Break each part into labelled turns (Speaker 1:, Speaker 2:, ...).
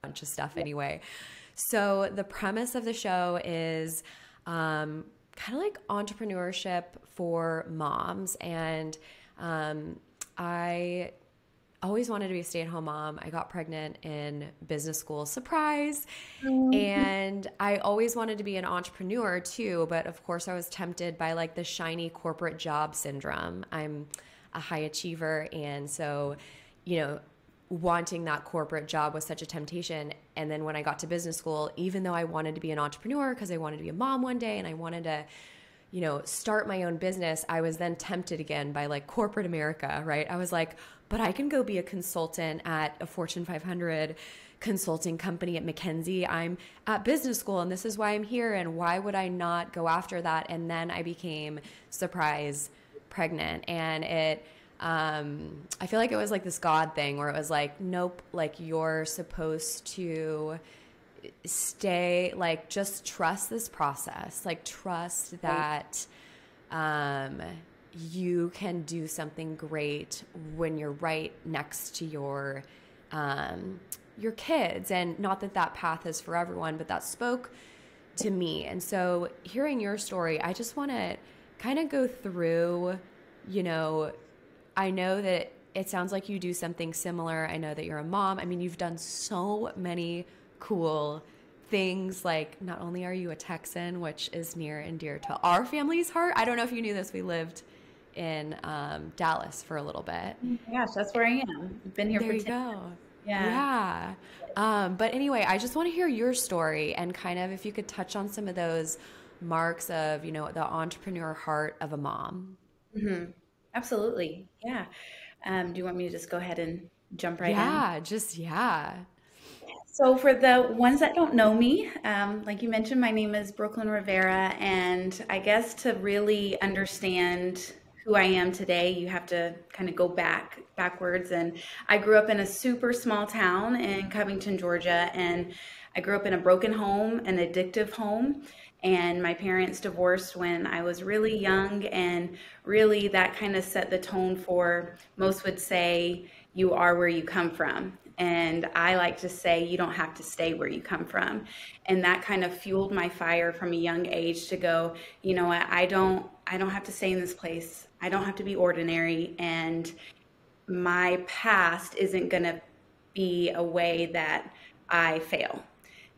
Speaker 1: bunch of stuff anyway. So the premise of the show is kind of like entrepreneurship for moms. And I always wanted to be a stay-at-home mom. I got pregnant in business school, surprise. And I always wanted to be an entrepreneur too, but of course I was tempted by like the shiny corporate job syndrome. I'm a high achiever, and so, wanting that corporate job was such a temptation. And then when I got to business school, even though I wanted to be an entrepreneur because I wanted to be a mom one day and I wanted to, start my own business, I was then tempted again by like corporate America, right? I was like, but I can go be a consultant at a Fortune 500 consulting company at McKinsey. I'm at business school and this is why I'm here. And why would I not go after that? And then I became, surprise, pregnant. And I feel like it was like this God thing where it was like, nope, like you're supposed to stay, like just trust this process, like trust that you can do something great when you're right next to your kids. And not that that path is for everyone, but that spoke to me. And so hearing your story, I just want to kind of go through, I know that it sounds like you do something similar. I know that you're a mom. I mean, you've done so many cool things. Like, not only are you a Texan, which is near and dear to our family's heart. I don't know if you knew this. We lived in Dallas for a little bit.
Speaker 2: Oh my gosh, that's where I am. I've been here
Speaker 1: There
Speaker 2: for
Speaker 1: you
Speaker 2: 10
Speaker 1: go.
Speaker 2: years. Yeah.
Speaker 1: Yeah. But anyway, I just want to hear your story and kind of if you could touch on some of those marks of, the entrepreneur heart of a mom.
Speaker 2: hmm Absolutely. Yeah. Do you want me to just go ahead and jump right in?
Speaker 1: Yeah, yeah.
Speaker 2: So for the ones that don't know me, like you mentioned, my name is Brooke Rivera, and I guess to really understand who I am today, you have to kind of go backwards. And I grew up in a super small town in Covington, Georgia, and I grew up in a broken home, an addictive home, and my parents divorced when I was really young, and really that kind of set the tone for, most would say, you are where you come from. And I like to say you don't have to stay where you come from. And that kind of fueled my fire from a young age to go, you know what, I don't have to stay in this place. I don't have to be ordinary, and my past isn't going to be a way that I fail.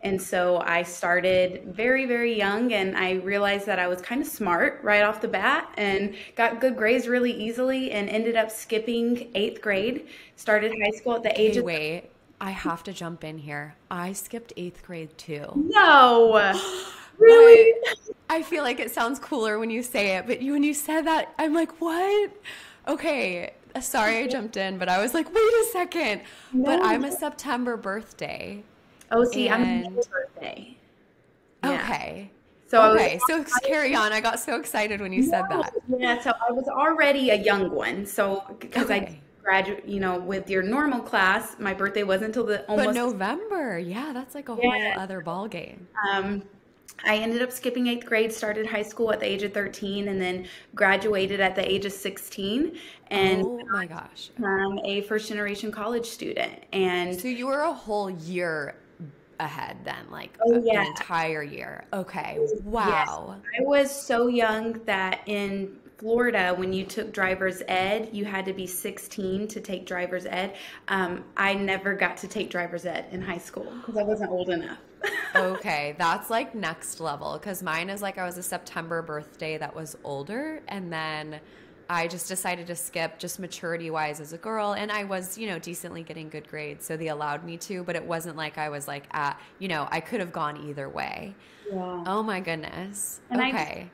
Speaker 2: And so I started very, very young, and I realized that I was kind of smart right off the bat and got good grades really easily and ended up skipping eighth grade. Started high school at the age
Speaker 1: Okay,
Speaker 2: of
Speaker 1: wait. I have to jump in here. I skipped eighth grade too.
Speaker 2: no,
Speaker 1: But
Speaker 2: really?
Speaker 1: I feel like it sounds cooler when you say it. But when you said that, I'm like, what? Okay. Sorry I jumped in, but I was like, wait a second. But
Speaker 2: No.
Speaker 1: I'm a September birthday.
Speaker 2: Oh, see, I'm a May
Speaker 1: And
Speaker 2: birthday. Yeah.
Speaker 1: okay.
Speaker 2: So I was
Speaker 1: Okay. So carry on. I got so excited when you said
Speaker 2: no,
Speaker 1: that.
Speaker 2: yeah, so I was already a young one. So because I
Speaker 1: Okay.
Speaker 2: graduate, with your normal class, my birthday wasn't until the
Speaker 1: But
Speaker 2: almost
Speaker 1: November, yeah, that's like a whole
Speaker 2: yeah.
Speaker 1: other ball game.
Speaker 2: Um, I ended up skipping eighth grade, started high school at the age of 13, and then graduated at the age of 16, and
Speaker 1: Oh my gosh.
Speaker 2: a first generation college student. And
Speaker 1: So you were a whole year ahead then, like
Speaker 2: oh
Speaker 1: an
Speaker 2: yeah,
Speaker 1: entire year. Okay.
Speaker 2: yes,
Speaker 1: Wow.
Speaker 2: I was so young that in Florida, when you took driver's ed, you had to be 16 to take driver's ed. I never got to take driver's ed in high school because I wasn't old enough.
Speaker 1: Okay. That's like next level because mine is like I was a September birthday that was older. And then I just decided to skip just maturity wise as a girl. And I was, decently getting good grades. So they allowed me to, but it wasn't like I was like I could have gone either way.
Speaker 2: Yeah.
Speaker 1: Oh my goodness.
Speaker 2: And
Speaker 1: Okay.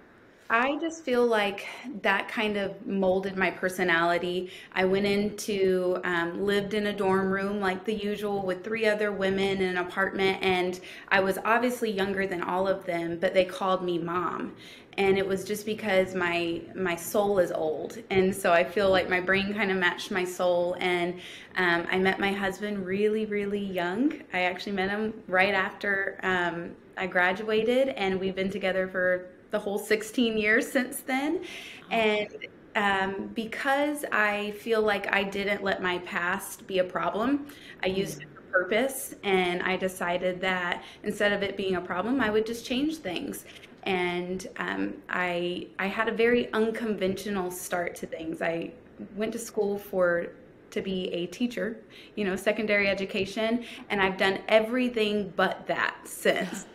Speaker 2: I just feel like that kind of molded my personality. I went into, lived in a dorm room like the usual with three other women in an apartment, and I was obviously younger than all of them, but they called me mom. And it was just because my soul is old, and so I feel like my brain kind of matched my soul. And I met my husband really, really young. I actually met him right after I graduated, and we've been together for the whole 16 years since then. And because I feel like I didn't let my past be a problem, I used it for purpose, and I decided that instead of it being a problem, I would just change things. And I had a very unconventional start to things. I went to school to be a teacher, secondary education, and I've done everything but that since.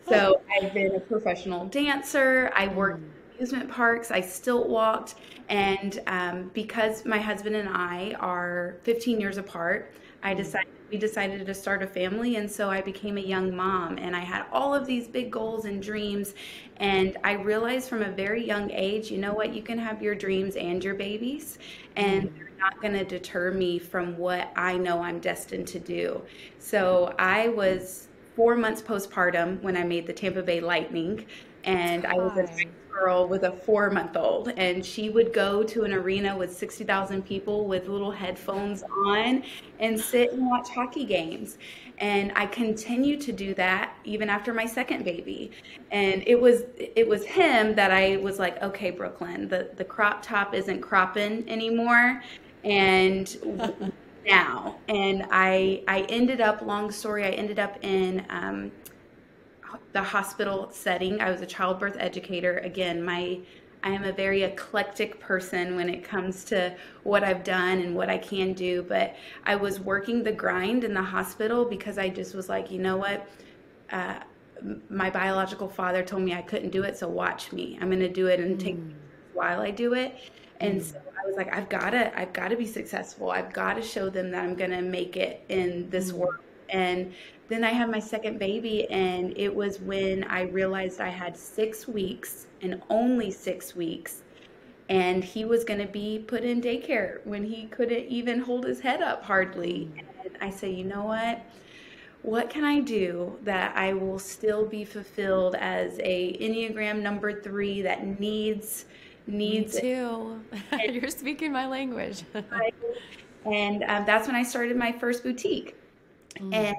Speaker 2: So I've been a professional dancer. I worked in amusement parks. I still walked. And because my husband and I are 15 years apart, we decided to start a family. And so I became a young mom, and I had all of these big goals and dreams. And I realized from a very young age, you know what, you can have your dreams and your babies, and they're not going to deter me from what I know I'm destined to do. So I was 4 months postpartum when I made the Tampa Bay Lightning, and I was a girl with a 4-month-old, and she would go to an arena with 60,000 people with little headphones on and sit and watch hockey games. And I continued to do that even after my second baby. And it was him that I was like, okay, Brooklyn, the crop top isn't cropping anymore. And now, and I ended up, long story, I ended up in the hospital setting. I was a childbirth educator. Again, I am a very eclectic person when it comes to what I've done and what I can do, but I was working the grind in the hospital because I just was like, you know what? My biological father told me I couldn't do it, so watch me. I'm going to do it and take while I do it. And so I was like, I've got to be successful. I've got to show them that I'm going to make it in this world. And then I had my second baby, and it was when I realized I had 6 weeks, and only 6 weeks, and he was going to be put in daycare when he couldn't even hold his head up hardly. And I said, you know what can I do that I will still be fulfilled as a Enneagram number 3 that needs
Speaker 1: Me too. You're speaking my language.
Speaker 2: And that's when I started my first boutique. And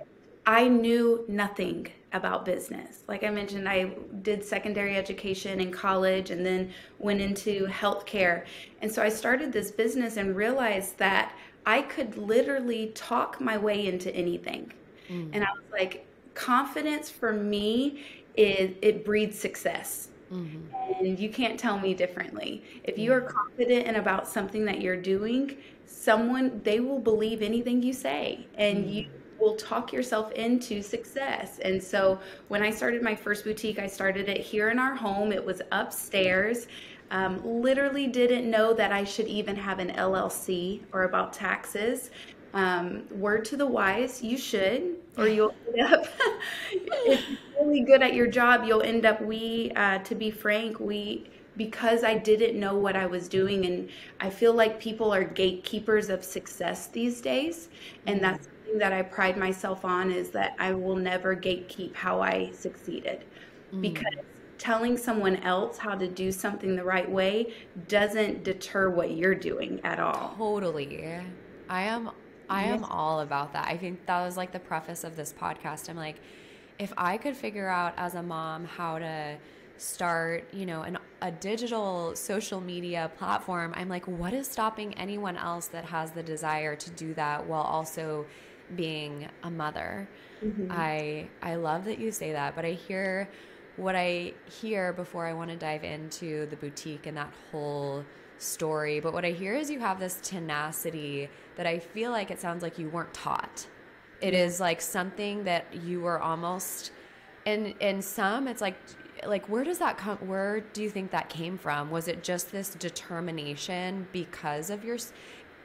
Speaker 2: I knew nothing about business. Like I mentioned, I did secondary education in college and then went into healthcare. And so I started this business and realized that I could literally talk my way into anything. And I was like, confidence for me it breeds success. And you can't tell me differently. If you are confident in about something that you're doing, they will believe anything you say, and you will talk yourself into success. And so when I started my first boutique, I started it here in our home. It was upstairs. Literally didn't know that I should even have an LLC or about taxes. Word to the wise, you should, or you'll end up, if you're really good at your job, you'll end up, to be frank, because I didn't know what I was doing, and I feel like people are gatekeepers of success these days, and that's something that I pride myself on, is that I will never gatekeep how I succeeded, because telling someone else how to do something the right way doesn't deter what you're doing at all.
Speaker 1: Totally. I am all about that. I think that was like the preface of this podcast. I'm like, if I could figure out as a mom how to start, a digital social media platform, I'm like, what is stopping anyone else that has the desire to do that while also being a mother? I love that you say that, but what I hear before I want to dive into the boutique and that whole story, but what I hear is you have this tenacity that I feel like it sounds like you weren't taught. It is like something that you were almost, in some, it's like where does that come, where do you think that came from? Was it just this determination because of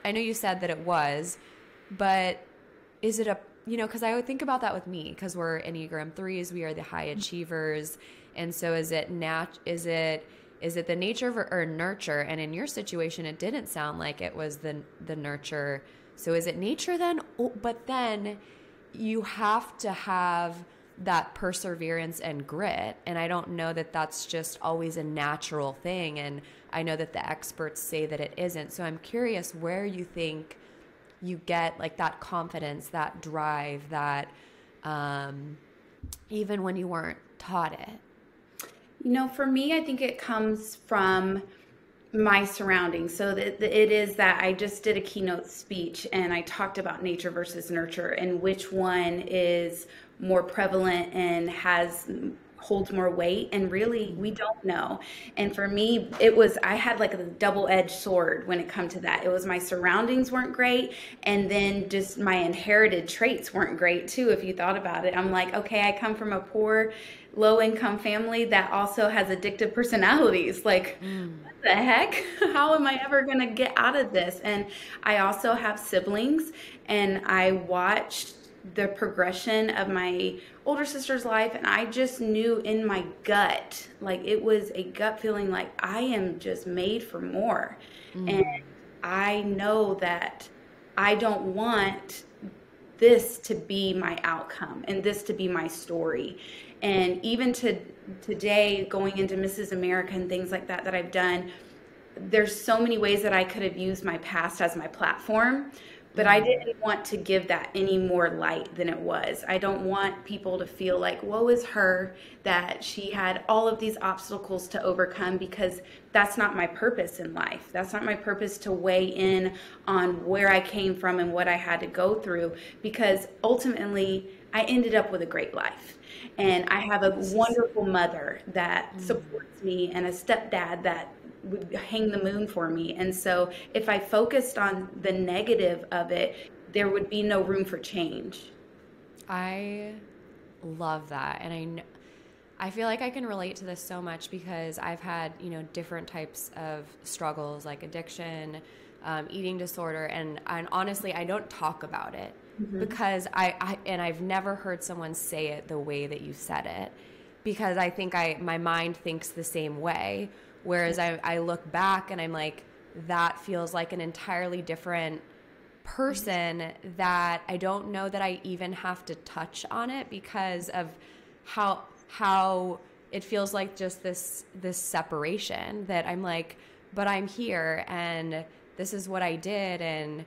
Speaker 1: I know you said that it was, but is it because I would think about that with me, because we're Enneagram 3s, we are the high achievers, and so is it the nature or nurture? And in your situation, it didn't sound like it was the nurture. So is it nature then? But then you have to have that perseverance and grit. And I don't know that that's just always a natural thing. And I know that the experts say that it isn't. So I'm curious where you think you get like that confidence, that drive, that even when you weren't taught it.
Speaker 2: For me, I think it comes from My surroundings. So it is that I just did a keynote speech and I talked about nature versus nurture and which one is more prevalent and holds more weight, and really we don't know. And for me, I had like a double-edged sword when it come to that. It was my surroundings weren't great, and then just my inherited traits weren't great too. If you thought about it, I'm like, okay, I come from a poor low income family that also has addictive personalities. Like, what the heck? How am I ever going to get out of this? And I also have siblings, and I watched the progression of my older sister's life, and I just knew in my gut, like it was a gut feeling, like I am just made for more. And I know that I don't want this to be my outcome and this to be my story. And even today, going into Mrs. America and things like that I've done, there's so many ways that I could have used my past as my platform, but I didn't want to give that any more light than it was. I don't want people to feel like, woe is her, that she had all of these obstacles to overcome, because that's not my purpose in life. That's not my purpose to weigh in on where I came from and what I had to go through, because ultimately I ended up with a great life. And I have a wonderful mother that supports me and a stepdad that would hang the moon for me. And so if I focused on the negative of it, there would be no room for change.
Speaker 1: I love that. And I feel like I can relate to this so much because I've had, different types of struggles like addiction, eating disorder. And honestly, I don't talk about it because I've never heard someone say it the way that you said it, because I think my mind thinks the same way. Whereas I look back and I'm like, that feels like an entirely different person that I don't know that I even have to touch on it, because of how it feels like just this separation that I'm like, but I'm here and this is what I did. And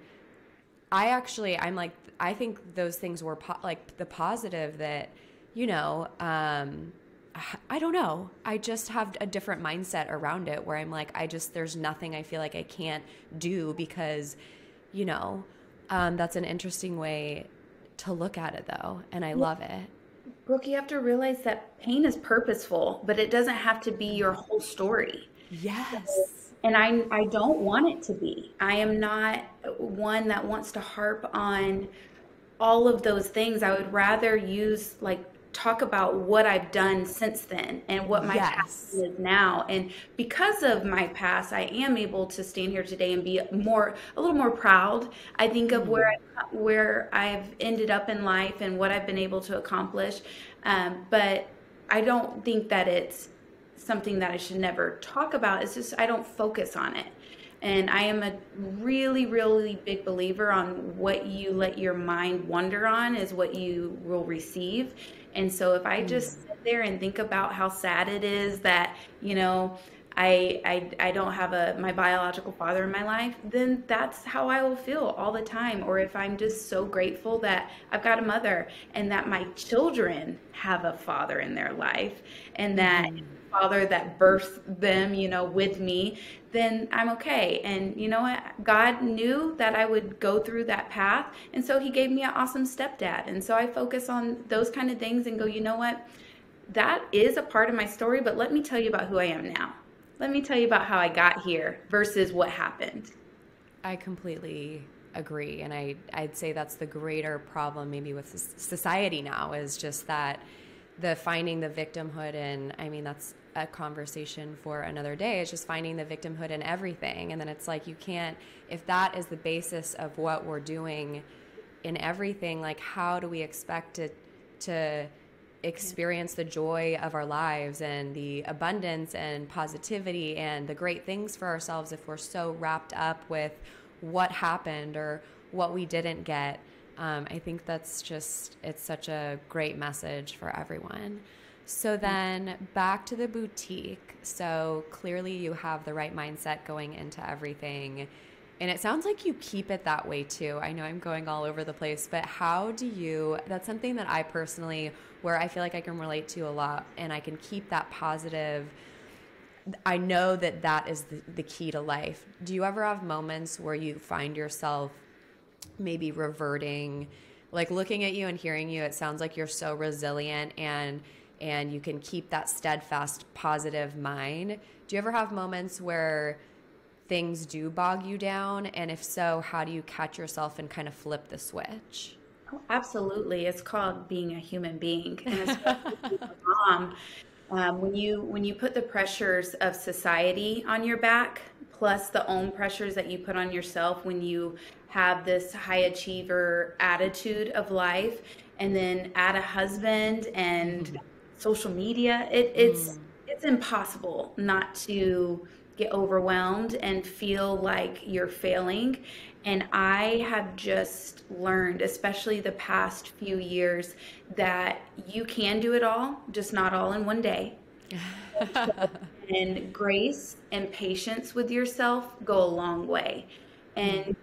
Speaker 1: I'm like, I think those things were like the positive that, I don't know. I just have a different mindset around it where I'm like, there's nothing I feel like I can't do, because, that's an interesting way to look at it though. And I love it.
Speaker 2: Brooke, you have to realize that pain is purposeful, but it doesn't have to be your whole story.
Speaker 1: Yes.
Speaker 2: And I don't want it to be. I am not one that wants to harp on all of those things. I would rather talk about what I've done since then and what my past is now. And because of my past, I am able to stand here today and be a little more proud, I think, of where I've ended up in life and what I've been able to accomplish. But I don't think that it's something that I should never talk about. It's just I don't focus on it. And I am a really, really big believer on what you let your mind wander on is what you will receive. And so if I just sit there and think about how sad it is that, I don't have my biological father in my life, then that's how I will feel all the time. Or if I'm just so grateful that I've got a mother and that my children have a father in their life, and that father that birthed them, with me, then I'm okay. And you know what? God knew that I would go through that path. And so he gave me an awesome stepdad. And so I focus on those kind of things and go, you know what? That is a part of my story, but let me tell you about who I am now. Let me tell you about how I got here versus what happened.
Speaker 1: I completely agree. And I'd say that's the greater problem maybe with society now, is just that finding the victimhood. And I mean, that's a conversation for another day. It's just finding the victimhood in everything. And then it's like, you can't, if that is the basis of what we're doing in everything, like how do we expect it to experience the joy of our lives and the abundance and positivity and the great things for ourselves if we're so wrapped up with what happened or what we didn't get? I think it's such a great message for everyone. So then back to the boutique. So clearly you have the right mindset going into everything. And it sounds like you keep it that way too. I know I'm going all over the place, but that's something that I personally, where I feel like I can relate to a lot, and I can keep that positive I know that that is the key to life. Do you ever have moments where you find yourself maybe reverting, like looking at you and hearing you, it sounds like you're so resilient and you can keep that steadfast, positive mind. Do you ever have moments where things do bog you down? And if so, how do you catch yourself and kind of flip the switch?
Speaker 2: Oh, absolutely. It's called being a human being, and especially being a mom. When you put the pressures of society on your back, plus the own pressures that you put on yourself when you have this high achiever attitude of life, and then add a husband and social media, it's impossible not to get overwhelmed and feel like you're failing. And I have just learned, especially the past few years, that you can do it all, just not all in one day. And grace and patience with yourself go a long way. And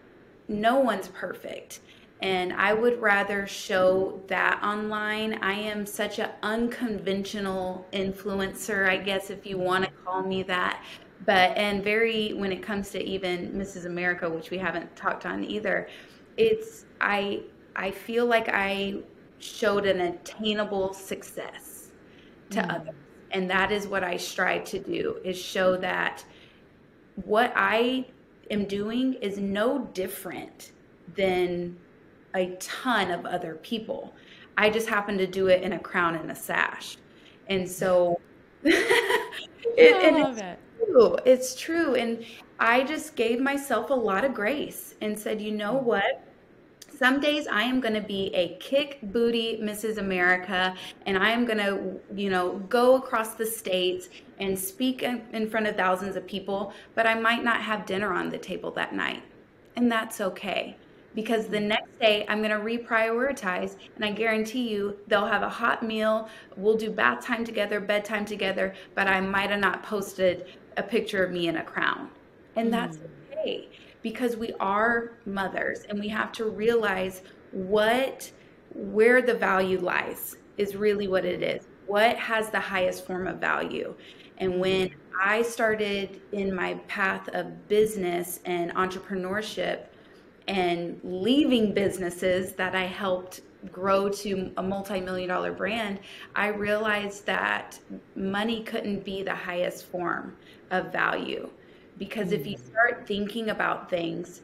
Speaker 2: no one's perfect. And I would rather show that online. I am such an unconventional influencer, I guess, if you want to call me that. But, and very, when it comes to even Mrs. America, which we haven't talked on either, I feel like I showed an attainable success to others. And that is what I strive to do, is show that what I am doing is no different than a ton of other people. I just happen to do it in a crown and a sash. And so
Speaker 1: I love it.
Speaker 2: it's true. And I just gave myself a lot of grace and said, you know what? Some days I am going to be a kick booty Mrs. America, and I am going to, go across the states and speak in front of thousands of people, but I might not have dinner on the table that night. And that's okay. Because the next day I'm going to reprioritize, and I guarantee you they'll have a hot meal. We'll do bath time together, bedtime together, but I might have not posted a picture of me in a crown. And that's okay, because we are mothers, and we have to realize where the value lies is really what it is. What has the highest form of value? And when I started in my path of business and entrepreneurship, and leaving businesses that I helped grow to a multi-million-dollar brand, I realized that money couldn't be the highest form of value. Because if you start thinking about things,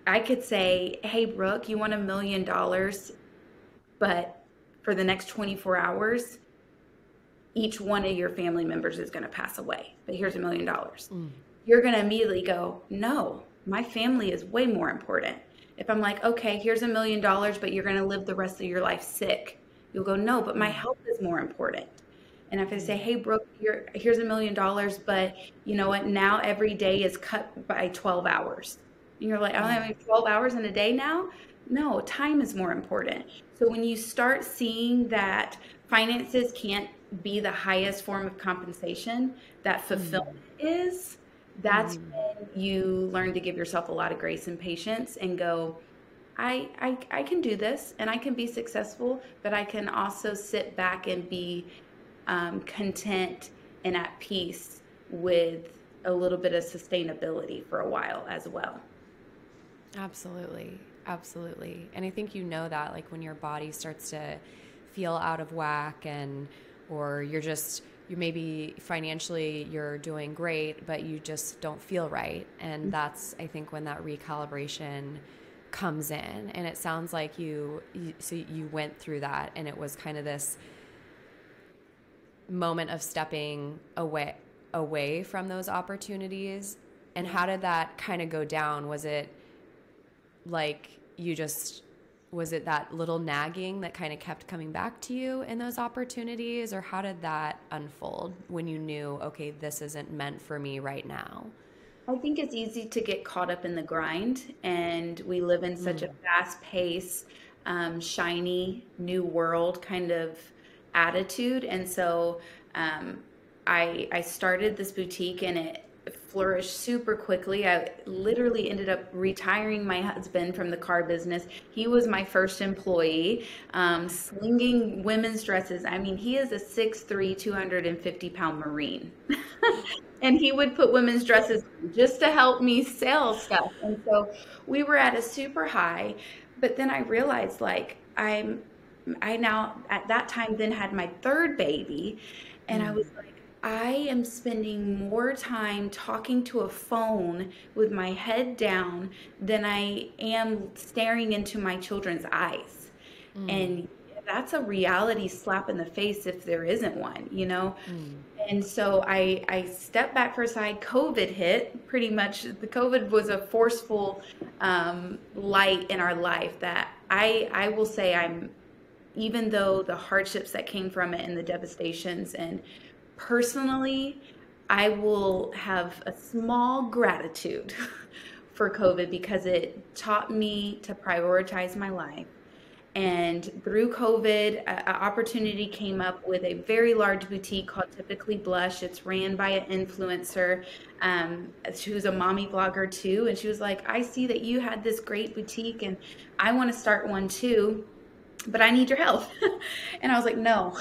Speaker 2: I could say, hey, Brooke, you want $1 million, but for the next 24 hours, each one of your family members is going to pass away. But here's $1 million. You're going to immediately go, no, my family is way more important. If I'm like, okay, here's $1 million, but you're going to live the rest of your life sick, you'll go, no, but my health is more important. And if I say, hey, Brooke, here's $1 million, but you know what? Now every day is cut by 12 hours. And you're like, I'm having 12 hours in a day now? No, time is more important. So when you start seeing that finances can't be the highest form of compensation, that fulfillment is, that's when you learn to give yourself a lot of grace and patience and go, I can do this and I can be successful, but I can also sit back and be content and at peace with a little bit of sustainability for a while as well.
Speaker 1: Absolutely. Absolutely. And I think that, like, when your body starts to feel out of whack or you maybe financially you're doing great, but you just don't feel right. And that's, I think, when that recalibration comes in. And it sounds like you went through that, and it was kind of this moment of stepping away from those opportunities. And how did that kind of go down? Was it like was it that little nagging that kind of kept coming back to you in those opportunities? Or how did that unfold when you knew, okay, this isn't meant for me right now?
Speaker 2: I think it's easy to get caught up in the grind, and we live in such a fast-paced, shiny, new world kind of attitude. And so I started this boutique, and it flourished super quickly. I literally ended up retiring my husband from the car business. He was my first employee, slinging women's dresses. I mean, he is a 6'3", 250-pound Marine. And he would put women's dresses on just to help me sell stuff. And so we were at a super high, but then I realized like I now at that time then had my third baby, and I was like, I am spending more time talking to a phone with my head down than I am staring into my children's eyes. And that's a reality slap in the face if there isn't one, you know? And so I stepped back for a side. COVID hit pretty much. The COVID was a forceful light in our life that I will say even though the hardships that came from it and the devastations, and personally, I will have a small gratitude for COVID because it taught me to prioritize my life. And through COVID, an opportunity came up with a very large boutique called Typically Blush. It's ran by an influencer. She was a mommy blogger too. And she was like, I see that you had this great boutique and I want to start one too, but I need your help. And I was like, no.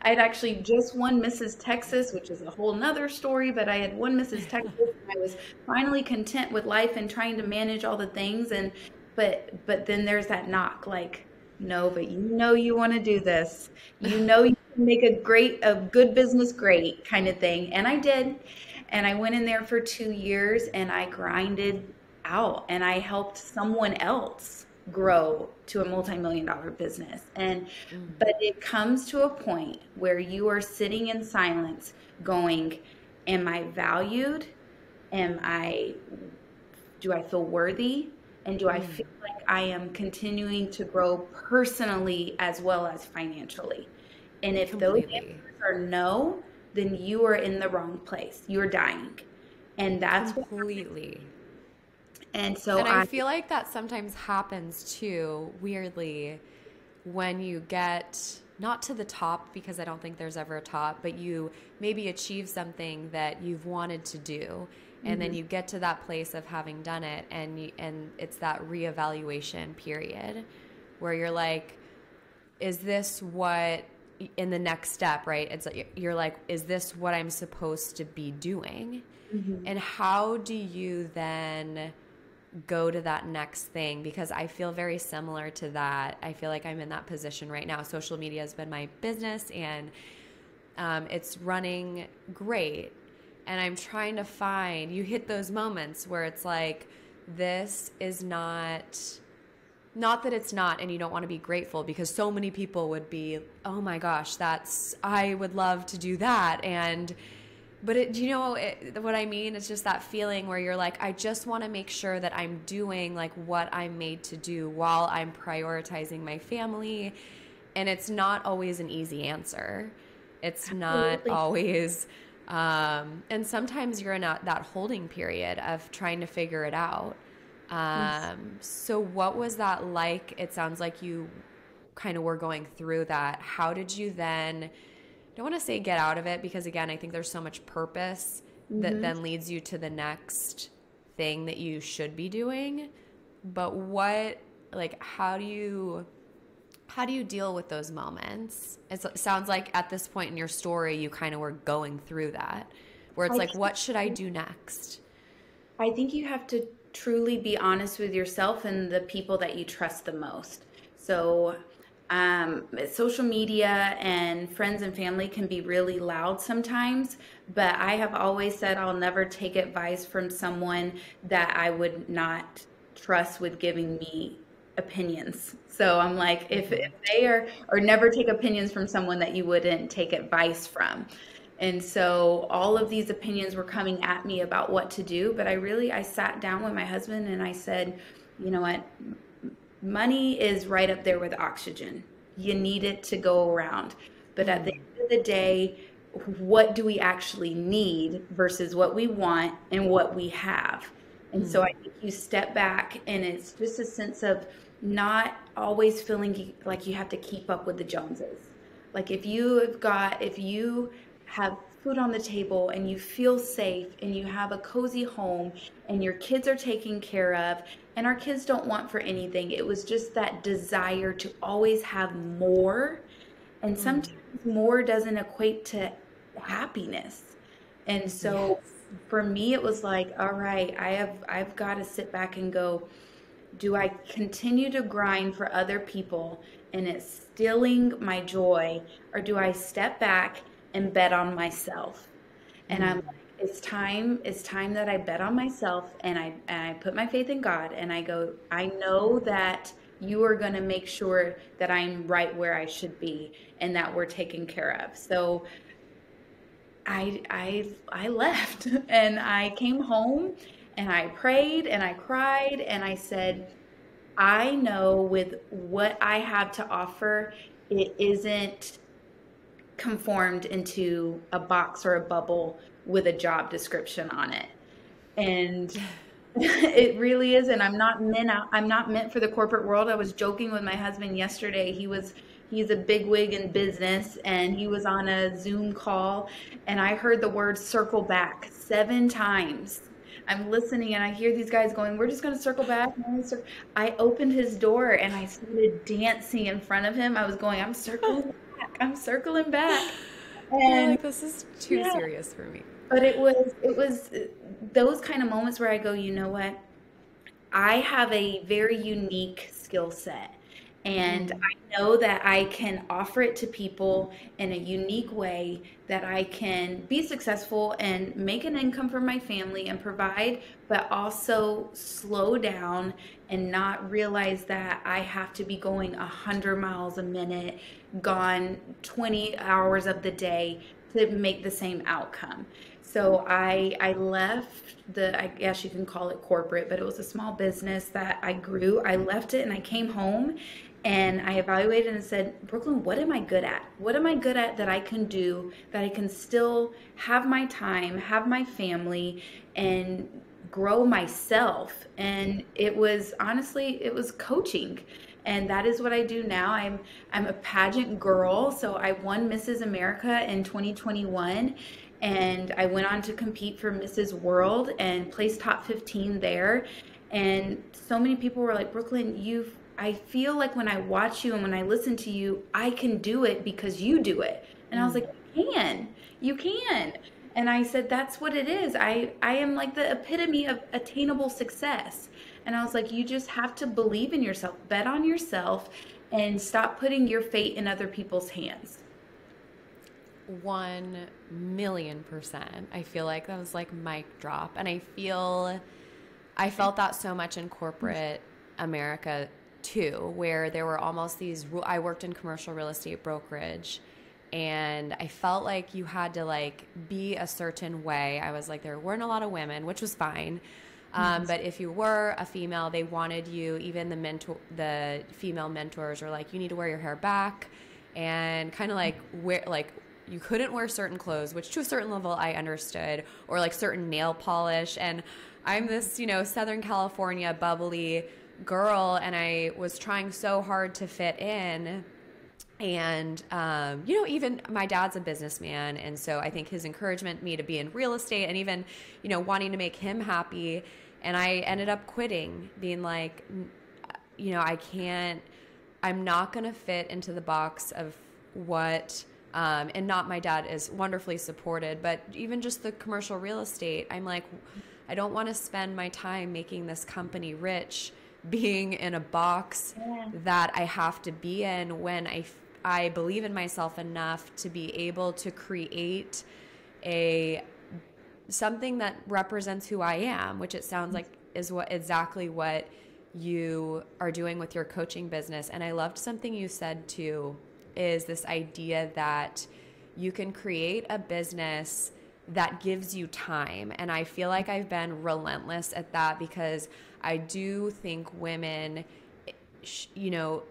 Speaker 2: I'd actually just won Mrs. Texas, which is a whole nother story, but I had won Mrs. Texas and I was finally content with life and trying to manage all the things. And But then there's that knock, like, no, but you want to do this. You can make a good business great kind of thing. And I did. And I went in there for 2 years and I grinded out and I helped someone else grow to a multi-million-dollar business. But it comes to a point where you are sitting in silence going, am I valued? Do I feel worthy? And do I feel like I am continuing to grow personally as well as financially? And if those answers are no, then you are in the wrong place. You're dying. And that's
Speaker 1: completely.
Speaker 2: And so
Speaker 1: I feel like that sometimes happens too, weirdly, when you get not to the top, because I don't think there's ever a top, but you maybe achieve something that you've wanted to do. And then you get to that place of having done it, and it's that reevaluation period where you're like, is this what in the next step, right? It's like, you're like, is this what I'm supposed to be doing? And how do you then go to that next thing? Because I feel very similar to that. I feel like I'm in that position right now. Social media has been my business, and it's running great. And I'm trying to find, you hit those moments where it's like, this is not that it's not, and you don't want to be grateful, because so many people would be, oh my gosh, I would love to do that. But do you know what I mean? It's just that feeling where you're like, I just want to make sure that I'm doing like what I'm made to do while I'm prioritizing my family. And it's not always an easy answer. It's not always... and sometimes you're in that holding period of trying to figure it out. So what was that like? It sounds like you kind of were going through that. How did you then, I don't want to say get out of it, because again, I think there's so much purpose that then leads you to the next thing that you should be doing. But how do you deal with those moments? It sounds like at this point in your story, you kind of were going through that, where it's like, what should I do next?
Speaker 2: I think you have to truly be honest with yourself and the people that you trust the most. So social media and friends and family can be really loud sometimes, but I have always said I'll never take advice from someone that I would not trust with giving me opinions. So I'm like, if they are, or never take opinions from someone that you wouldn't take advice from. And so all of these opinions were coming at me about what to do. But I sat down with my husband and I said, you know what? Money is right up there with oxygen. You need it to go around. But at the end of the day, what do we actually need versus what we want and what we have? And so I think you step back, and it's just a sense of not always feeling like you have to keep up with the Joneses. Like if you have food on the table and you feel safe and you have a cozy home and your kids are taken care of, and our kids don't want for anything. It was just that desire to always have more. And sometimes more doesn't equate to happiness. And so
Speaker 1: Yes.
Speaker 2: for me, it was like, all right, I've got to sit back and go, do I continue to grind for other people and it's stealing my joy, or do I step back and bet on myself? And I'm like, it's time that I bet on myself, and I put my faith in God, and I go, I know that you are going to make sure that I'm right where I should be and that we're taken care of. So I left and I came home and I prayed and I cried and I said, I know with what I have to offer, it isn't conformed into a box or a bubble with a job description on it. And it really is. And I'm not meant for the corporate world. I was joking with my husband yesterday. He's a bigwig in business, and he was on a Zoom call, and I heard the word circle back 7 times. I'm listening and I hear these guys going, we're just going to circle back. I opened his door and I started dancing in front of him. I was going, I'm circling back. I'm circling back.
Speaker 1: You're
Speaker 2: And
Speaker 1: like, this is too
Speaker 2: yeah,
Speaker 1: serious for me.
Speaker 2: but it was those kind of moments where I go, you know what? I have a very unique skill set, and I know that I can offer it to people in a unique way, that I can be successful and make an income for my family and provide, but also slow down and not realize that I have to be going 100 miles a minute, gone 20 hours of the day to make the same outcome. So I left I guess you can call it corporate, but it was a small business that I grew. I left it and I came home and I evaluated and said, Brooklyn, what am I good at? What am I good at that I can do, that I can still have my time, have my family, and grow myself? And it was honestly, it was coaching. And that is what I do now. I'm a pageant girl. So I won Mrs. America in 2021, and I went on to compete for Mrs. World and placed top 15 there. And so many people were like, Brooklyn, I feel like when I watch you and when I listen to you, I can do it because you do it. And I was like, you can. And I said, that's what it is. I am like the epitome of attainable success. And I was like, you just have to believe in yourself, bet on yourself, and stop putting your fate in other people's hands.
Speaker 1: 1,000,000%. I feel like that was like mic drop. And I felt that so much in corporate America too, where there were almost these, I worked in commercial real estate brokerage, and I felt like you had to like be a certain way. I was like, there weren't a lot of women, which was fine. But if you were a female, they wanted you, even the female mentors were like, you need to wear your hair back, and kind of like you couldn't wear certain clothes, which to a certain level I understood, or like certain nail polish. And I'm this, Southern California bubbly girl, and I was trying so hard to fit in. And, even my dad's a businessman. And so I think his encouragement me to be in real estate and even, wanting to make him happy. And I ended up quitting, being like, I'm not going to fit into the box of what, and not, my dad is wonderfully supported, but even just the commercial real estate, I'm like, I don't want to spend my time making this company rich, being in a box that I have to be in, when I believe in myself enough to be able to create something that represents who I am, which it sounds like is exactly what you are doing with your coaching business. And I loved something you said too, is this idea that you can create a business that gives you time. And I feel like I've been relentless at that, because I do think women,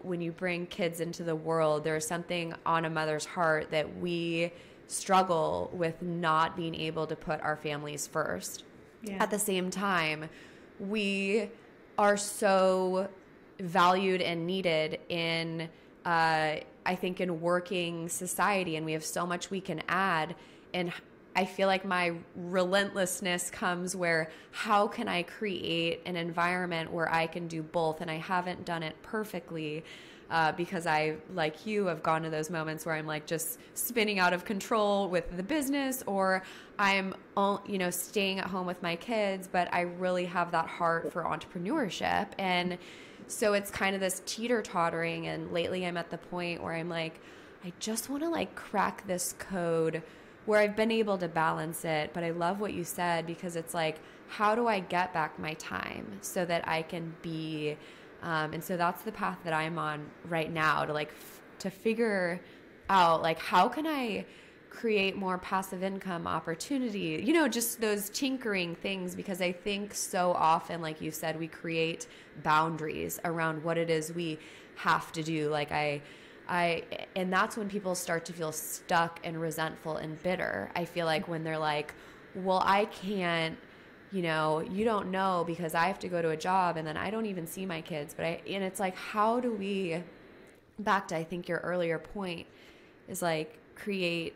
Speaker 1: when you bring kids into the world, there's something on a mother's heart that we struggle with, not being able to put our families first. Yeah. At the same time, we are so valued and needed in, I think, in working society, and we have so much we can add. And I feel like my relentlessness comes where how can I create an environment where I can do both? And I haven't done it perfectly because I, like you, have gone to those moments where I'm like just spinning out of control with the business, or I'm, staying at home with my kids, but I really have that heart for entrepreneurship. And so it's kind of this teeter-tottering. And lately I'm at the point where I'm like, I just want to like crack this code where I've been able to balance it. But I love what you said, because it's like, how do I get back my time so that I can be, and so that's the path that I'm on right now, to like, to figure out like, how can I create more passive income opportunity, just those tinkering things, because I think so often, like you said, we create boundaries around what it is we have to do. Like and that's when people start to feel stuck and resentful and bitter. I feel like when they're like, well, I can't, you don't know, because I have to go to a job and then I don't even see my kids. And it's like, how do we, back to, I think your earlier point is like, create,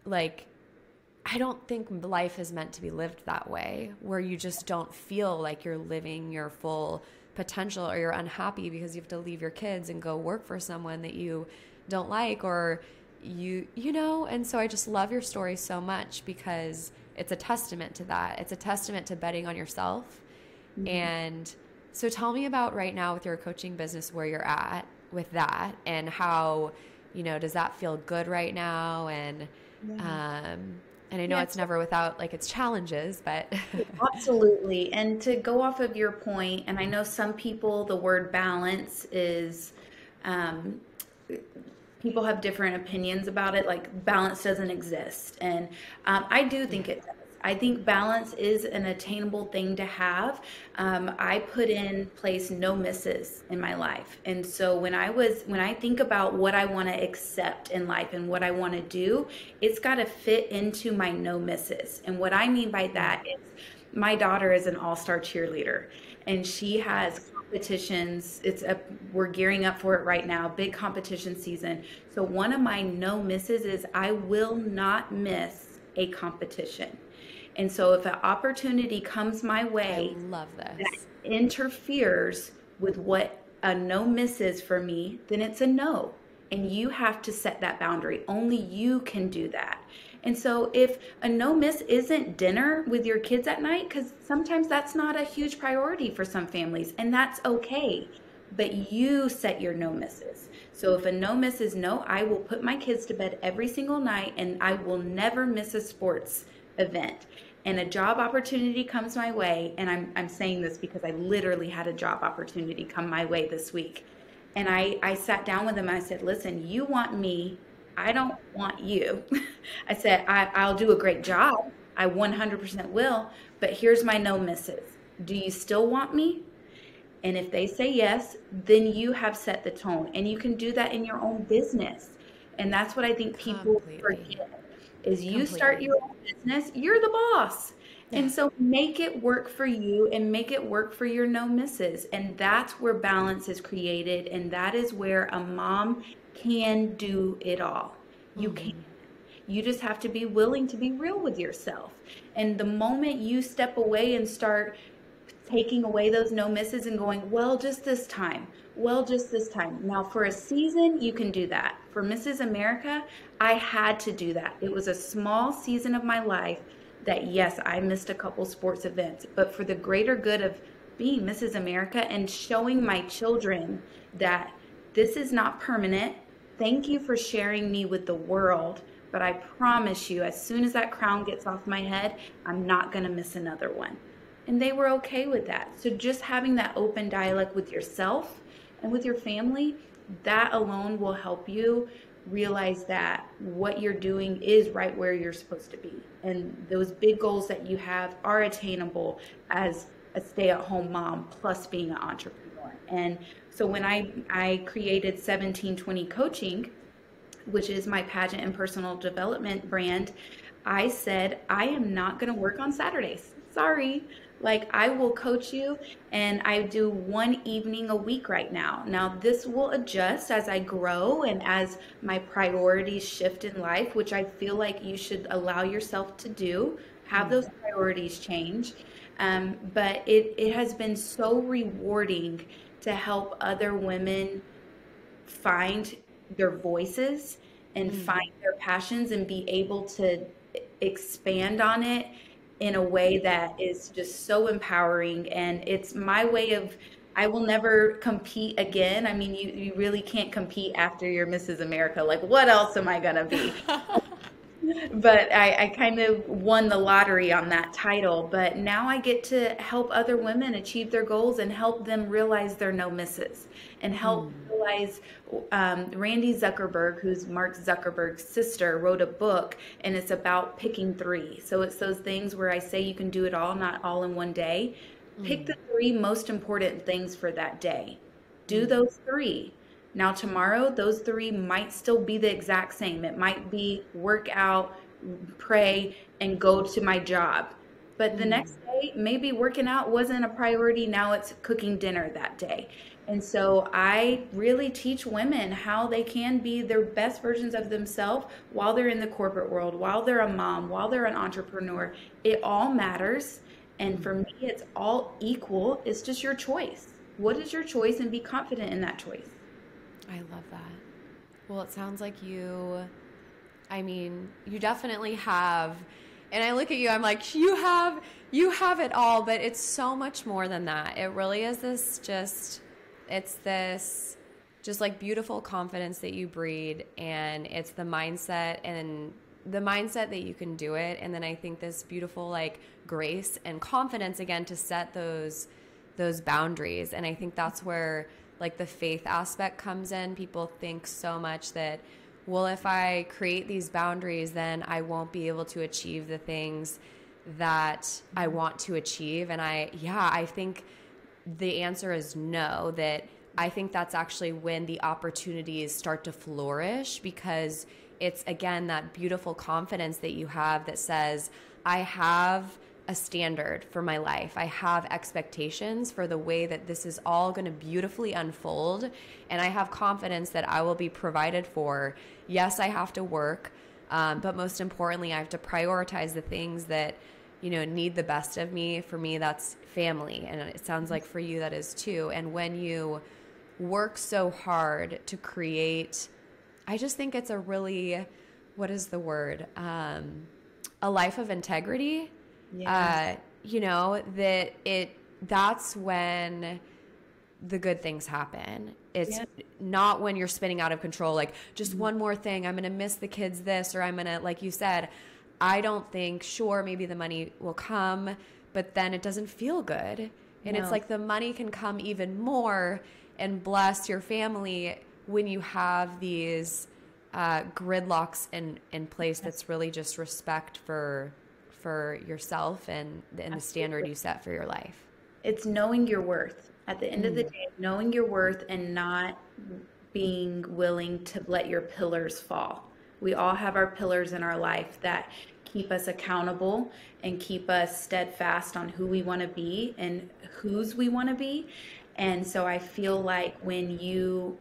Speaker 1: like, I don't think life is meant to be lived that way, where you just don't feel like you're living your full potential, or you're unhappy because you have to leave your kids and go work for someone that you don't like, or and so I just love your story so much, because it's a testament to that. It's a testament to betting on yourself. Mm-hmm. And so tell me about right now with your coaching business, where you're at with that, and how, does that feel good right now? And and I know it's never without like its challenges, but
Speaker 2: absolutely. And to go off of your point, and I know some people, the word balance is, people have different opinions about it. Like, balance doesn't exist. And I do think it does. I think balance is an attainable thing to have. I put in place no misses in my life. And so when I think about what I want to accept in life and what I want to do, it's got to fit into my no misses. And what I mean by that is, my daughter is an all-star cheerleader, and she has competitions. We're gearing up for it right now, big competition season. So one of my no misses is I will not miss a competition. And so if an opportunity comes my way,
Speaker 1: I love this,
Speaker 2: that interferes with what a no miss is for me, then it's a no. And you have to set that boundary. Only you can do that. And so if a no miss isn't dinner with your kids at night, because sometimes that's not a huge priority for some families, and that's okay, but you set your no misses. So if a no miss is no, I will put my kids to bed every single night, and I will never miss a sports event. And a job opportunity comes my way, and I'm saying this because I literally had a job opportunity come my way this week. And I sat down with them and I said, listen, you want me, I don't want you. I said, I'll do a great job. I 100% will, but here's my no misses. Do you still want me? And if they say yes, then you have set the tone, and you can do that in your own business. And that's what I think people forget. Is you start your own business, you're the boss. Yeah. And so make it work for you, and make it work for your no misses. And that's where balance is created. And that is where a mom can do it all. You can. You just have to be willing to be real with yourself. And the moment you step away and start taking away those no misses and going, well, just this time. Well, just this time. Now, for a season, you can do that. For Mrs. America, I had to do that. It was a small season of my life that, yes, I missed a couple sports events, but for the greater good of being Mrs. America and showing my children that this is not permanent. Thank you for sharing me with the world, but I promise you, as soon as that crown gets off my head, I'm not going to miss another one. And they were okay with that. So just having that open dialogue with yourself and with your family, that alone will help you realize that what you're doing is right where you're supposed to be. And those big goals that you have are attainable as a stay-at-home mom plus being an entrepreneur. And so when I created 1720 Coaching, which is my pageant and personal development brand, I said, I am not going to work on Saturdays. Sorry. Like, I will coach you, and I do one evening a week right now. Now, this will adjust as I grow and as my priorities shift in life, which I feel like you should allow yourself to do, have those priorities change. But it has been so rewarding to help other women find their voices and find their passions and be able to expand on it in a way that is just so empowering. And it's my way of, I will never compete again. I mean, you really can't compete after you're Mrs. America. Like, what else am I going to be? But I kind of won the lottery on that title. But now I get to help other women achieve their goals and help them realize they're no misses, and help realize Randy Zuckerberg, who's Mark Zuckerberg's sister, wrote a book, and it's about picking three. So it's those things where I say you can do it all, not all in one day. Pick the three most important things for that day. Do those three. Now, tomorrow, those three might still be the exact same. It might be work out, pray, and go to my job. But the next day, maybe working out wasn't a priority. Now it's cooking dinner that day. And so I really teach women how they can be their best versions of themselves while they're in the corporate world, while they're a mom, while they're an entrepreneur. It all matters. And for me, it's all equal. It's just your choice. What is your choice? And be confident in that choice.
Speaker 1: I love that. Well, it sounds like you definitely have, and I look at you, I'm like, you have it all, but it's so much more than that. It really is this just like beautiful confidence that you breed, and it's the mindset that you can do it. And then I think this beautiful like grace and confidence again to set those boundaries. And I think that's where like the faith aspect comes in. People think so much that, well, if I create these boundaries, then I won't be able to achieve the things that I want to achieve. And I think the answer is no, that I think that's actually when the opportunities start to flourish, because it's, again, that beautiful confidence that you have that says, I have a standard for my life. I have expectations for the way that this is all going to beautifully unfold, and I have confidence that I will be provided for. Yes, I have to work, but most importantly, I have to prioritize the things that, need the best of me. For me, that's family, and it sounds like for you that is too. And when you work so hard to create, I just think it's a really, what is the word? A life of integrity. Yes. That's when the good things happen. It's not when you're spinning out of control, like just one more thing, I'm going to miss the kids this, or I'm going to, like you said, I don't think, sure, maybe the money will come, but then it doesn't feel good. And it's like the money can come even more and bless your family when you have these gridlocks in place. That's really just respect for yourself and the standard you set for your life.
Speaker 2: It's knowing your worth. At the end of the day, knowing your worth and not being willing to let your pillars fall. We all have our pillars in our life that keep us accountable and keep us steadfast on who we want to be and whose we want to be. And so I feel like when you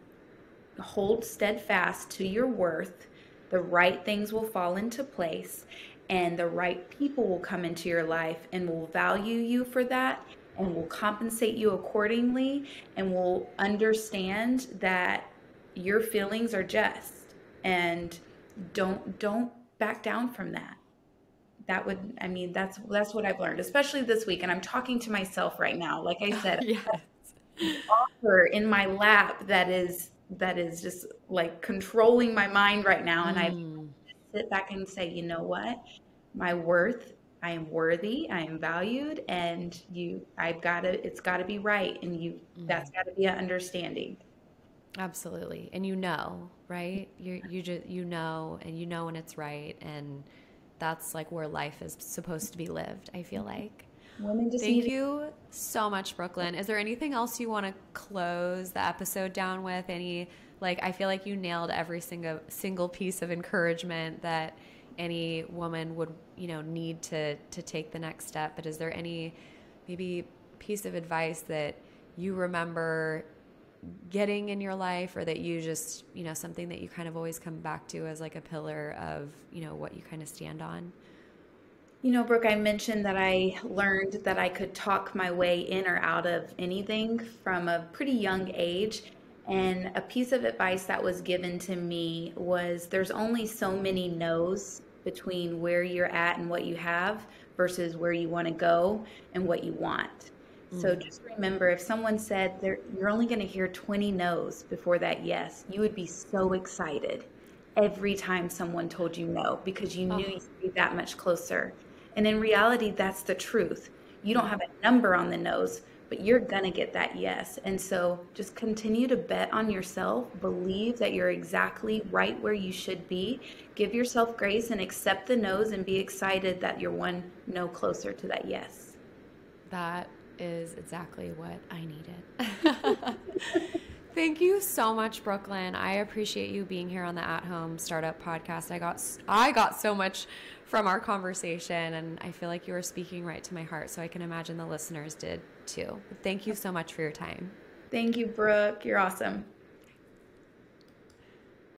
Speaker 2: hold steadfast to your worth, the right things will fall into place, and the right people will come into your life and will value you for that, and will compensate you accordingly, and will understand that your feelings are just, and don't back down from that. That's what I've learned, especially this week. And I'm talking to myself right now. Like I said,
Speaker 1: Yes.
Speaker 2: an offer in my lap that is just like controlling my mind right now. And I sit back and say, you know what? My worth, I am worthy, I am valued, and it's gotta be right. And that's gotta be an understanding.
Speaker 1: Absolutely. And right? You know when it's right. And that's like where life is supposed to be lived, I feel like. Thank you so much, Brooklyn. Is there anything else you want to close the episode down with? I feel like you nailed every single piece of encouragement that any woman would, need to take the next step. But is there any maybe piece of advice that you remember getting in your life, or that you just, something that you kind of always come back to as like a pillar of, what you kind of stand on?
Speaker 2: Brooke, I mentioned that I learned that I could talk my way in or out of anything from a pretty young age. And a piece of advice that was given to me was there's only so many no's between where you're at and what you have versus where you want to go and what you want. So just remember, if someone said you're only going to hear 20 no's before that yes, you would be so excited every time someone told you no, because you knew you'd be that much closer. And in reality, that's the truth. You don't have a number on the no's, but you're going to get that yes. And so just continue to bet on yourself, believe that you're exactly right where you should be, give yourself grace and accept the no's, and be excited that you're one no closer to that yes.
Speaker 1: That is exactly what I needed. Thank you so much, Brooklyn. I appreciate you being here on the At Home Startup Podcast. I got so much from our conversation, and I feel like you were speaking right to my heart, so I can imagine the listeners did too. Thank you so much for your time.
Speaker 2: Thank you, Brooke. You're awesome.